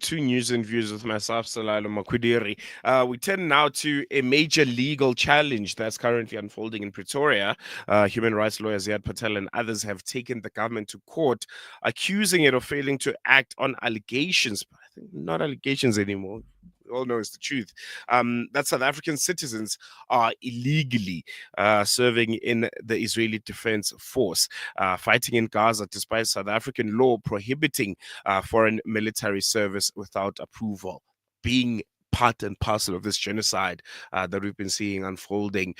to News and Views with myself, Salalo Makwidiri. We turn now to a major legal challenge that's currently unfolding in Pretoria. Human rights lawyer Ziyaad Patel and others have taken the government to court, accusing it of failing to act on allegations. I think not allegations anymore. We all know it's the truth. That South African citizens are illegally serving in the Israeli Defense Force, fighting in Gaza despite South African law prohibiting foreign military service without approval, being part and parcel of this genocide that we've been seeing unfolding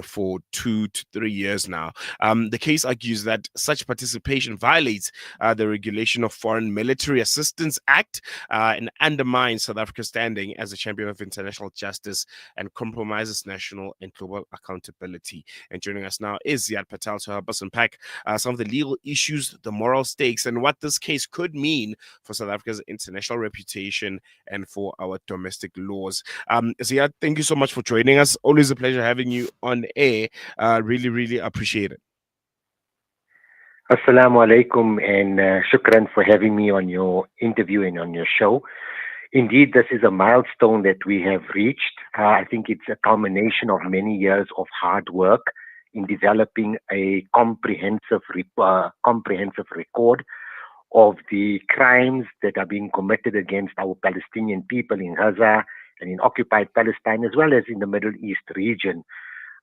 for 2 to 3 years now. The case argues that such participation violates the Regulation of Foreign Military Assistance Act and undermines South Africa's standing as a champion of international justice and compromises national and global accountability. And joining us now is Ziyaad Patel to help us unpack some of the legal issues, the moral stakes, and what this case could mean for South Africa's international reputation and for our domestic laws. Ziyaad, thank you so much for joining us. Always a pleasure having you on air. Really, really appreciate it. Assalamu alaikum and shukran for having me on your interview and on your show. Indeed, this is a milestone that we have reached. I think it's a culmination of many years of hard work in developing a comprehensive record of the crimes that are being committed against our Palestinian people in Gaza and in occupied Palestine, as well as in the Middle East region.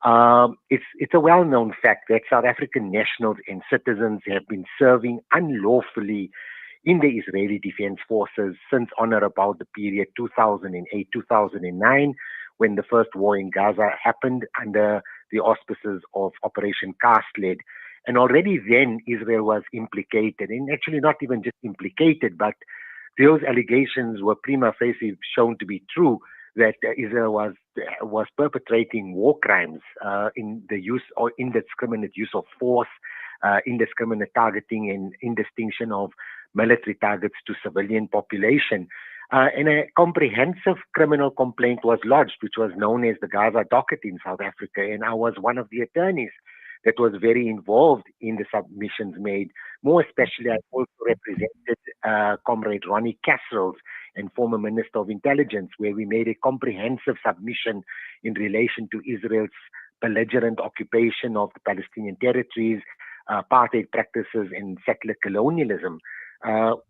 It's a well-known fact that South African nationals and citizens have been serving unlawfully in the Israeli Defense Forces since on or about the period 2008-2009, when the first war in Gaza happened under the auspices of Operation Cast Lead. And already then, Israel was implicated, and actually not even just implicated, but those allegations were prima facie shown to be true, that Israel was perpetrating war crimes in the use or indiscriminate use of force, indiscriminate targeting and indistinction of military targets to civilian population. And a comprehensive criminal complaint was lodged, which was known as the Gaza docket in South Africa, and I was one of the attorneys that was very involved in the submissions made. More especially, I also represented Comrade Ronnie Casserols and former Minister of Intelligence, where we made a comprehensive submission in relation to Israel's belligerent occupation of the Palestinian territories, apartheid practices, and settler colonialism.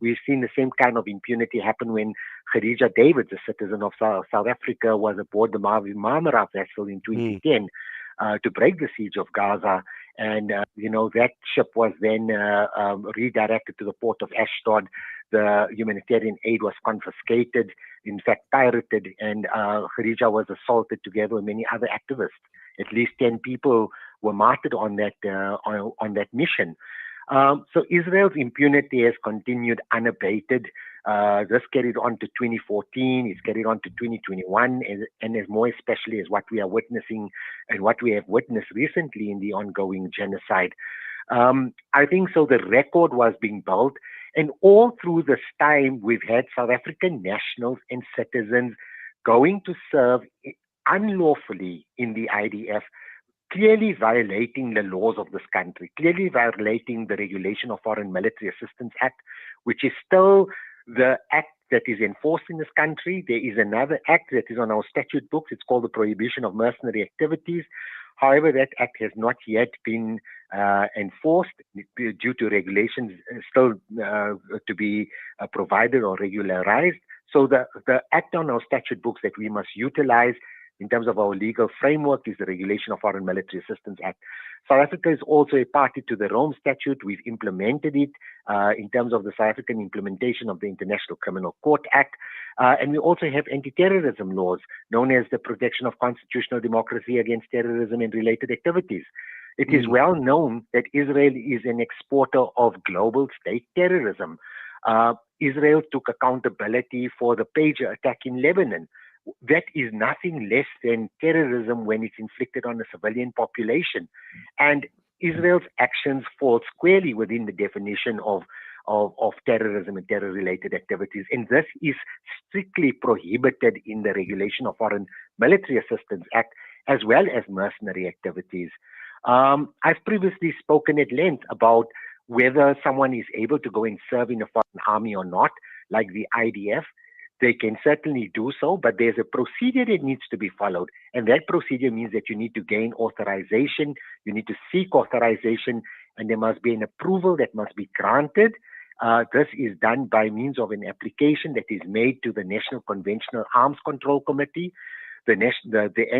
We've seen the same kind of impunity happen when Khadija Davids, a citizen of South Africa, was aboard the Mavi Marmara vessel in 2010. To break the siege of Gaza. And, that ship was then redirected to the port of Ashdod. The humanitarian aid was confiscated, in fact, pirated, and Khadija was assaulted together with many other activists. At least 10 people were martyred on that mission. So Israel's impunity has continued unabated. This carried on to 2014, it's carried on to 2021, and as more especially as what we are witnessing and what we have witnessed recently in the ongoing genocide. I think so the record was being built, and all through this time we've had South African nationals and citizens going to serve unlawfully in the IDF, clearly violating the laws of this country, clearly violating the Regulation of Foreign Military Assistance Act, which is still the act that is enforced in this country. There is another act that is on our statute books. It's called the Prohibition of Mercenary Activities. However, that act has not yet been enforced due to regulations still to be provided or regularized. So the act on our statute books that we must utilize in terms of our legal framework is the Regulation of Foreign Military Assistance Act. South Africa is also a party to the Rome Statute. We've implemented it in terms of the South African implementation of the International Criminal Court Act. And we also have anti-terrorism laws known as the Protection of Constitutional Democracy Against Terrorism and Related Activities. It is well known that Israel is an exporter of global state terrorism. Israel took accountability for the pager attack in Lebanon. That is nothing less than terrorism when it's inflicted on a civilian population. And Israel's actions fall squarely within the definition of terrorism and terror-related activities. And this is strictly prohibited in the Regulation of Foreign Military Assistance Act, as well as mercenary activities. I've previously spoken at length about whether someone is able to go and serve in a foreign army or not, like the IDF. they can certainly do so, but there's a procedure that needs to be followed. And that procedure means that you need to gain authorization, you need to seek authorization, and there must be an approval that must be granted. This is done by means of an application that is made to the National Conventional Arms Control Committee. The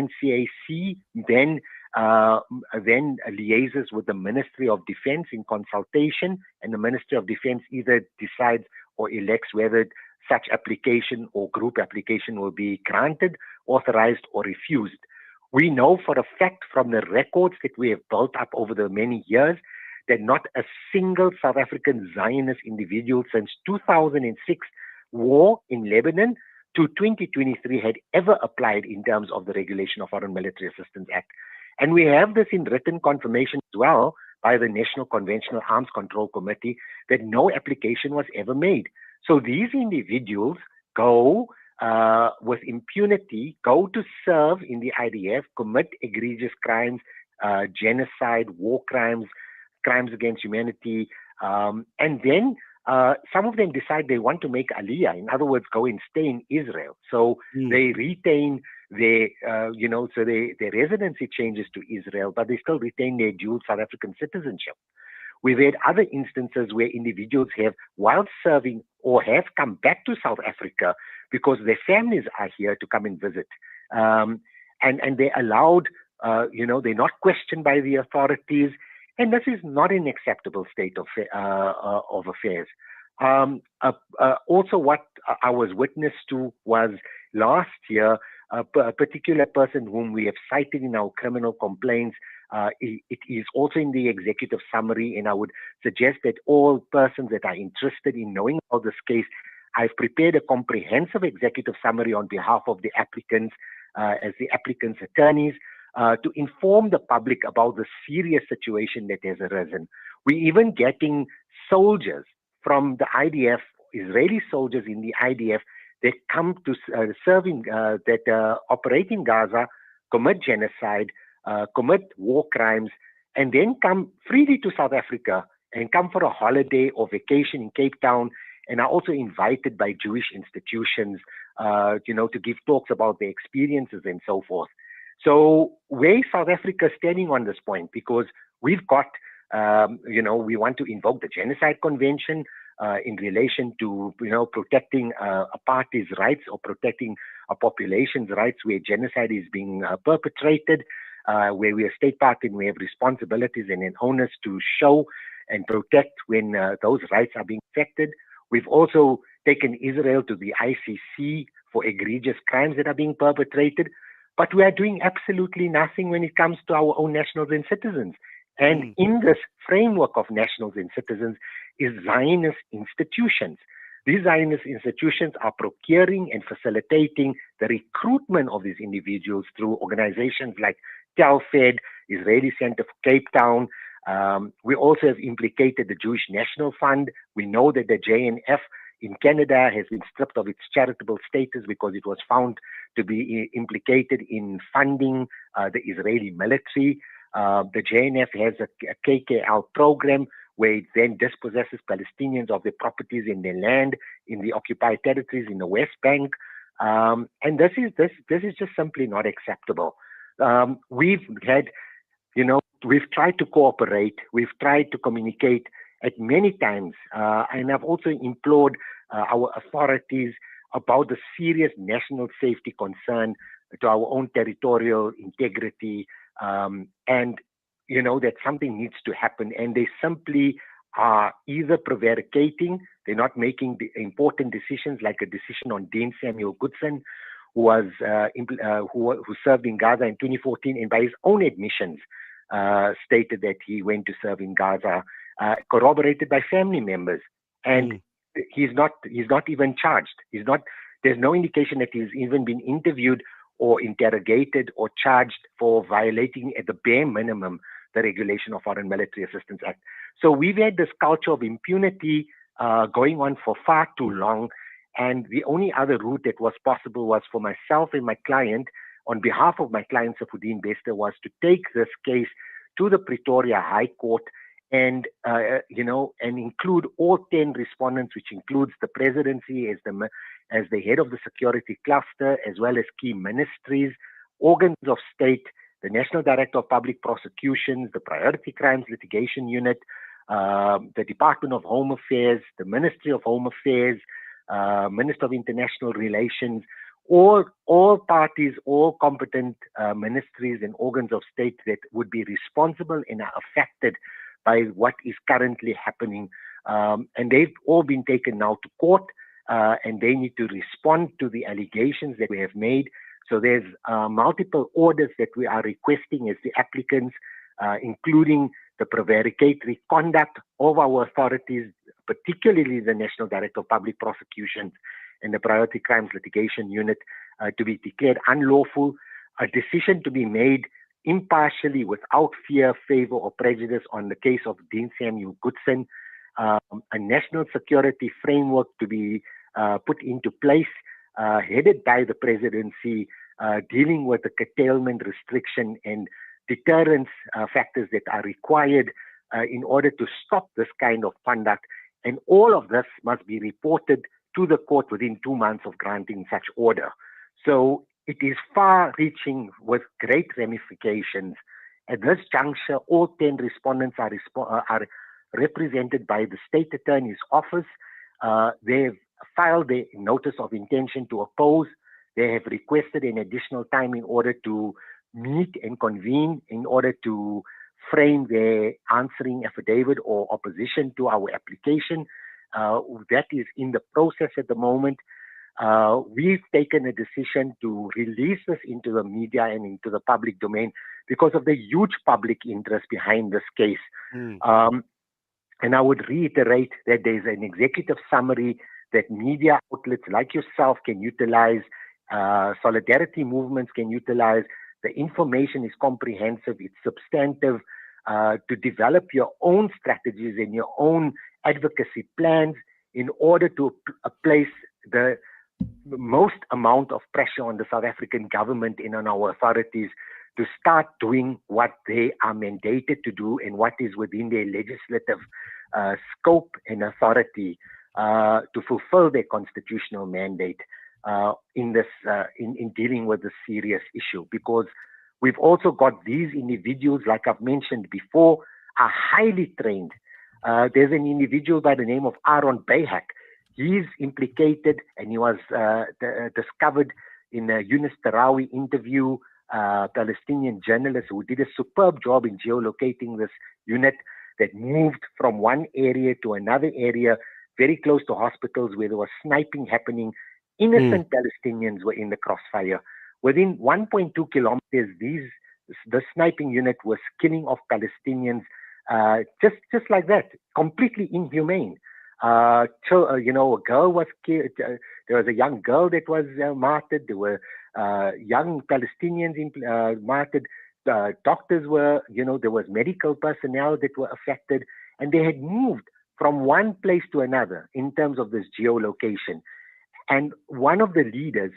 NCAC then liaises with the Ministry of Defense in consultation, and the Ministry of Defense either decides or elects whether such application or group application will be granted, authorized, or refused. We know for a fact from the records that we have built up over the many years that not a single South African Zionist individual since 2006 war in Lebanon to 2023 had ever applied in terms of the Regulation of Foreign Military Assistance Act. And we have this in written confirmation as well by the National Conventional Arms Control Committee that no application was ever made. So these individuals go with impunity, go to serve in the IDF, commit egregious crimes, genocide, war crimes, crimes against humanity, and then some of them decide they want to make aliyah, in other words, go and stay in Israel. So they retain their, their residency changes to Israel, but they still retain their dual South African citizenship. We've had other instances where individuals have, while serving or have come back to South Africa because their families are here to come and visit. And they're allowed, they're not questioned by the authorities. And this is not an acceptable state of affairs. Also, what I was witness to was last year, a particular person whom we have cited in our criminal complaints. It is also in the executive summary, and I would suggest that all persons that are interested in knowing about this case, I've prepared a comprehensive executive summary on behalf of the applicants, as the applicants' attorneys, to inform the public about the serious situation that has arisen. We're even getting soldiers from the IDF, Israeli soldiers in the IDF, that come to serve in, that operate in Gaza, commit genocide, commit war crimes, and then come freely to South Africa and come for a holiday or vacation in Cape Town, and are also invited by Jewish institutions, to give talks about their experiences and so forth. So where is South Africa standing on this point? Because we've got, we want to invoke the Genocide Convention in relation to, protecting a party's rights or protecting a population's rights where genocide is being perpetrated, where we are state party and we have responsibilities and an onus to show and protect when those rights are being affected. We've also taken Israel to the ICC for egregious crimes that are being perpetrated. But we are doing absolutely nothing when it comes to our own nationals and citizens. And in this framework of nationals and citizens is Zionist institutions. These Zionist institutions are procuring and facilitating the recruitment of these individuals through organizations like Telfed, Israeli Center for Cape Town. We also have implicated the Jewish National Fund. We know that the JNF in Canada has been stripped of its charitable status because it was found to be implicated in funding the Israeli military. The JNF has a KKL program where it then dispossesses Palestinians of their properties in their land in the occupied territories in the West Bank. And this is just simply not acceptable. We've had, we've tried to cooperate, we've tried to communicate at many times, and I've also implored our authorities about the serious national safety concern to our own territorial integrity, and that something needs to happen, and they simply are either prevaricating, they're not making the important decisions, like a decision on Dean Samuel Goodson, who served in Gaza in 2014, and by his own admissions stated that he went to serve in Gaza, corroborated by family members, and he's not even charged. There's no indication that he's even been interviewed or interrogated or charged for violating, at the bare minimum, the Regulation of Foreign Military Assistance Act. So we've had this culture of impunity going on for far too long, and the only other route that was possible was for myself and my client, on behalf of my client Saifuddin Bester, was to take this case to the Pretoria High Court and and include all 10 respondents, which includes the presidency as as the head of the security cluster, as well as key ministries, organs of state, the National Director of Public Prosecutions, the Priority Crimes Litigation Unit, the Department of Home Affairs, the Ministry of Home Affairs, Minister of International Relations, all parties, all competent ministries and organs of state that would be responsible and are affected by what is currently happening. And they've all been taken now to court, and they need to respond to the allegations that we have made. So there's multiple orders that we are requesting as the applicants, including the prevaricatory conduct of our authorities, particularly the National Director of Public Prosecutions and the Priority Crimes Litigation Unit, to be declared unlawful, a decision to be made impartially without fear, favor, or prejudice on the case of Dean Samuel Goodson, a national security framework to be put into place, headed by the presidency, dealing with the curtailment, restriction, and deterrence factors that are required in order to stop this kind of conduct. And all of this must be reported to the court within 2 months of granting such order. So it is far-reaching with great ramifications. At this juncture, all 10 respondents are represented by the State Attorney's Office. They've filed a notice of intention to oppose. They have requested an additional time in order to meet and convene in order to frame their answering affidavit or opposition to our application. That is in the process at the moment. We've taken a decision to release this into the media and into the public domain because of the huge public interest behind this case. And I would reiterate that there's an executive summary that media outlets like yourself can utilize, solidarity movements can utilize. The information is comprehensive, it's substantive, to develop your own strategies and your own advocacy plans in order to place the most amount of pressure on the South African government and on our authorities to start doing what they are mandated to do and what is within their legislative scope and authority to fulfill their constitutional mandate in dealing with this serious issue. Because we've also got these individuals, like I've mentioned before, are highly trained. There's an individual by the name of Aaron Bayhak. He's implicated, and he was discovered in a Yunus Tarawi interview, Palestinian journalist who did a superb job in geolocating this unit that moved from one area to another area, very close to hospitals where there was sniping happening. Innocent Palestinians were in the crossfire. Within 1.2 kilometers, the sniping unit was killing off Palestinians just like that, completely inhumane. A girl was killed. There was a young girl that was martyred. There were young Palestinians martyred. Doctors were, there was medical personnel that were affected, and they had moved from one place to another in terms of this geolocation. And one of the leaders,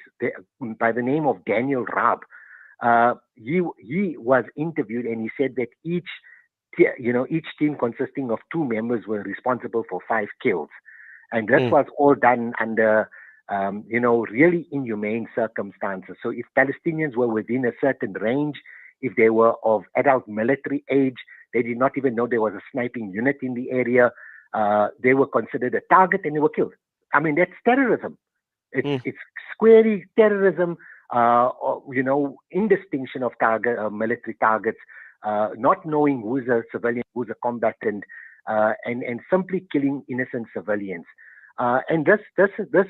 by the name of Daniel Raab, he was interviewed, and he said that each team consisting of 2 members were responsible for 5 kills. And this was all done under, really inhumane circumstances. So if Palestinians were within a certain range, if they were of adult military age, they did not even know there was a sniping unit in the area. They were considered a target and they were killed. I mean, that's terrorism. It's squarely terrorism, in distinction of military targets, not knowing who's a civilian, who's a combatant, and simply killing innocent civilians. And this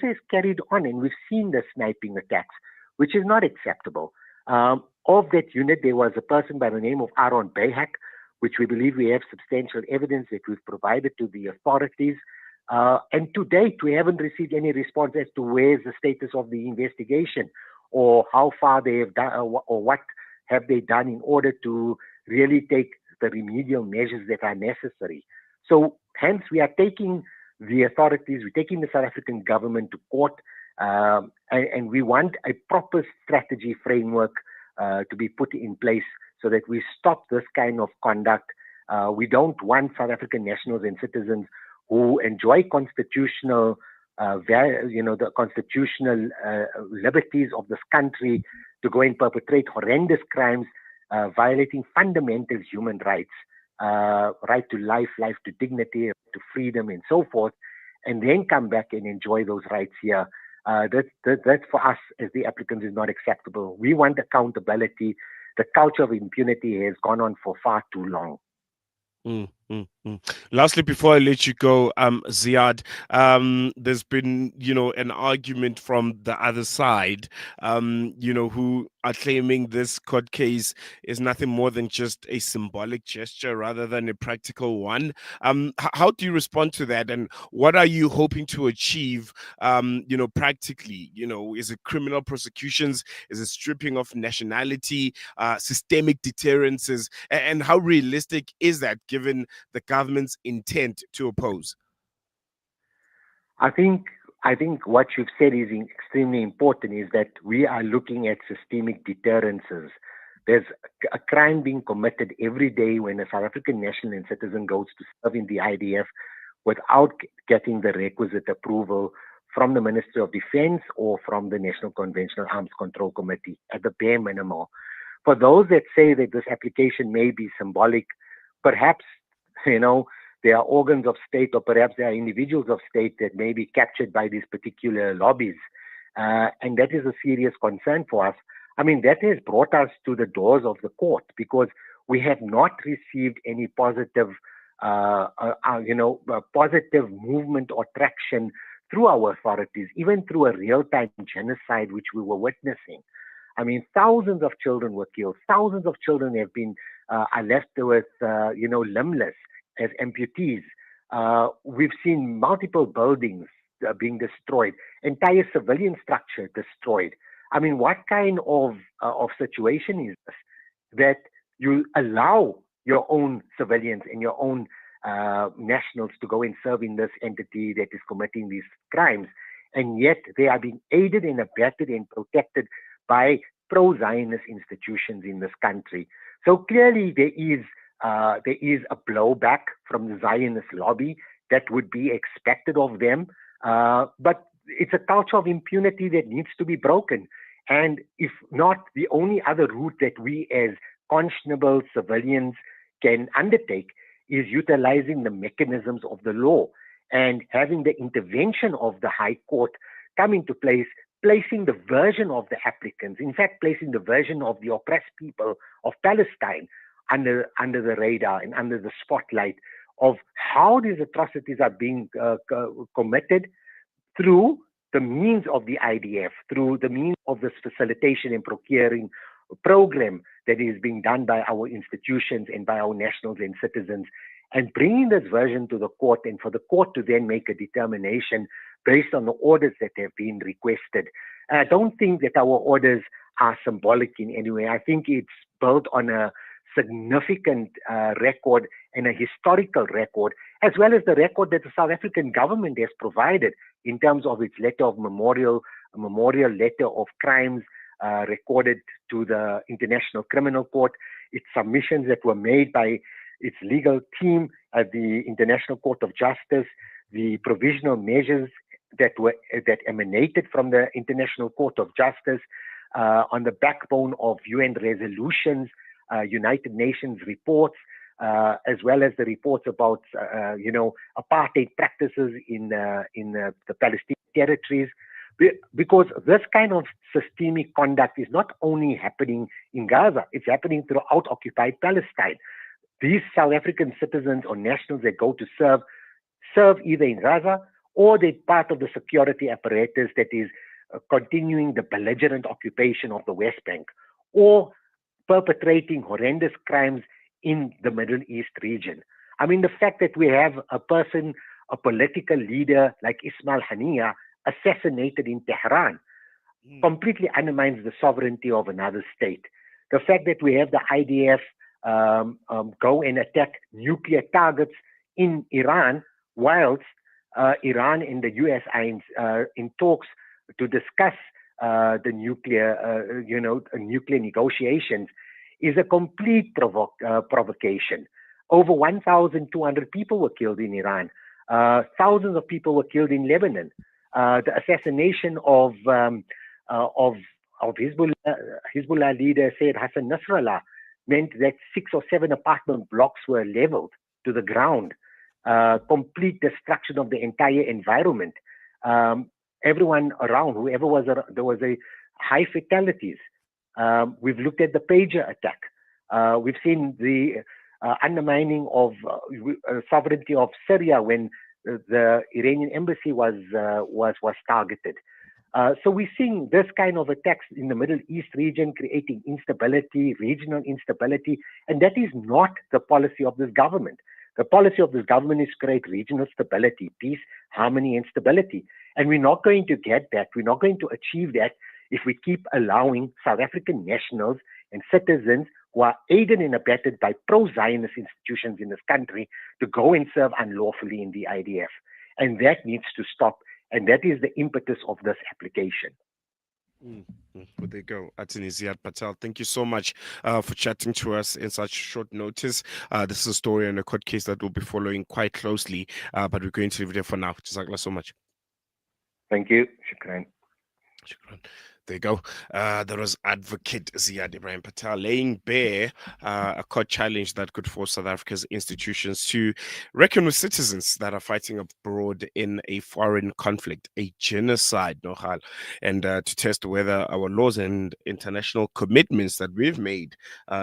is carried on, and we've seen the sniping attacks, which is not acceptable. Of that unit, there was a person by the name of Aaron Bayhak, which we believe we have substantial evidence that we've provided to the authorities. And to date, we haven't received any response as to where's the status of the investigation, or how far they have done, or what have they done in order to really take the remedial measures that are necessary. So hence, we are taking the authorities, we're taking the South African government to court, and we want a proper strategy framework to be put in place so that we stop this kind of conduct. We don't want South African nationals and citizens who enjoy constitutional the constitutional liberties of this country to go and perpetrate horrendous crimes, violating fundamental human rights, right to life, life to dignity, to freedom, and so forth, and then come back and enjoy those rights here. That for us as the applicants is not acceptable. We want accountability. The culture of impunity has gone on for far too long. Lastly, before I let you go, Ziyaad, there's been, an argument from the other side, who are claiming this court case is nothing more than just a symbolic gesture rather than a practical one. How do you respond to that, and what are you hoping to achieve, practically? Is it criminal prosecutions? Is it stripping of nationality, systemic deterrences, and how realistic is that given the government's intent to oppose? I think what you've said is extremely important. Is that we are looking at systemic deterrences. There's a crime being committed every day when a South African national and citizen goes to serve in the IDF without getting the requisite approval from the Ministry of Defense or from the National Conventional Arms Control Committee at the bare minimum. For those that say that this application may be symbolic, perhaps, there are organs of state, or perhaps there are individuals of state that may be captured by these particular lobbies. And that is a serious concern for us. I mean, that has brought us to the doors of the court because we have not received any positive, positive movement or traction through our authorities, even through a real-time genocide, which we were witnessing. I mean, thousands of children were killed. Thousands of children have been are left with, limbless as amputees. We've seen multiple buildings being destroyed, entire civilian structure destroyed. I mean, what kind of situation is this? That you allow your own civilians and your own nationals to go and serve in this entity that is committing these crimes, and yet they are being aided and abetted and protected by pro-Zionist institutions in this country. So clearly there is a blowback from the Zionist lobby that would be expected of them. But it's a culture of impunity that needs to be broken. And if not, the only other route that we as conscionable civilians can undertake is utilizing the mechanisms of the law and having the intervention of the High Court come into place, placing the version of the applicants, in fact, placing the version of the oppressed people of Palestine under the radar and under the spotlight of how these atrocities are being committed through the means of the IDF, through the means of this facilitation and procuring program that is being done by our institutions and by our nationals and citizens, and bringing this version to the court, and for the court to then make a determination based on the orders that have been requested. I don't think that our orders are symbolic in any way. I think it's built on a significant record and a historical record, as well as the record that the South African government has provided in terms of its letter of memorial, a memorial letter of crimes recorded to the International Criminal Court, its submissions that were made by its legal team at the International Court of Justice, the provisional measures that emanated from the International Court of Justice on the backbone of UN resolutions, United Nations reports, as well as the reports about apartheid practices in the Palestinian territories. Because this kind of systemic conduct is not only happening in Gaza, it's happening throughout occupied Palestine. These South African citizens or nationals that go to serve either in Gaza or they're part of the security apparatus that is continuing the belligerent occupation of the West Bank, or perpetrating horrendous crimes in the Middle East region. I mean, the fact that we have a political leader like Ismail Haniyeh assassinated in Tehran completely undermines the sovereignty of another state. The fact that we have the IDF go and attack nuclear targets in Iran, whilst Iran and the US are in talks to discuss the nuclear negotiations, is a complete provocation. Over 1,200 people were killed in Iran. Thousands of people were killed in Lebanon. The assassination of Hezbollah leader Sayyid Hassan Nasrallah meant that 6 or 7 apartment blocks were leveled to the ground, complete destruction of the entire environment. Everyone around, whoever was around, there was a high fatalities. We've looked at the pager attack. We've seen the undermining of sovereignty of Syria when the Iranian embassy was targeted. So we're seeing this kind of attacks in the Middle East region, creating instability, regional instability, and that is not the policy of this government. The policy of this government is to create regional stability, peace, harmony, and stability. And we're not going to get that. We're not going to achieve that if we keep allowing South African nationals and citizens who are aided and abetted by pro-Zionist institutions in this country to go and serve unlawfully in the IDF. And that needs to stop. And that is the impetus of this application. Well, there you go. Attorney Ziyaad Patel, thank you so much for chatting to us in such short notice. This is a story and a court case that we'll be following quite closely, but we're going to leave it there for now. Jazakallah so much. Thank you. Shukran. Shukran. There you go. There was Advocate Ziyaad Ibrahim Patel laying bare a court challenge that could force South Africa's institutions to reckon with citizens that are fighting abroad in a foreign conflict, a genocide, Nohal, and to test whether our laws and international commitments that we've made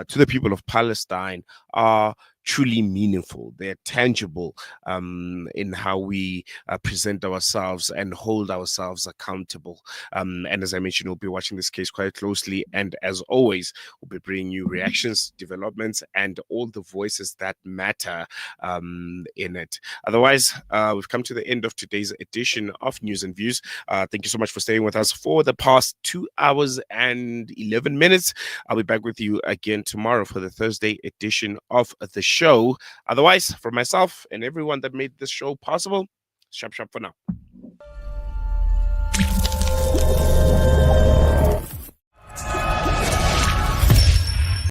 to the people of Palestine are truly meaningful. They're tangible in how we present ourselves and hold ourselves accountable. And as I mentioned, we'll be watching this case quite closely. And as always, we'll be bringing you reactions, developments, and all the voices that matter in it. Otherwise, we've come to the end of today's edition of News and Views. Thank you so much for staying with us for the past 2 hours and 11 minutes. I'll be back with you again tomorrow for the Thursday edition of the show. Otherwise, for myself and everyone that made this show possible, sharp for now.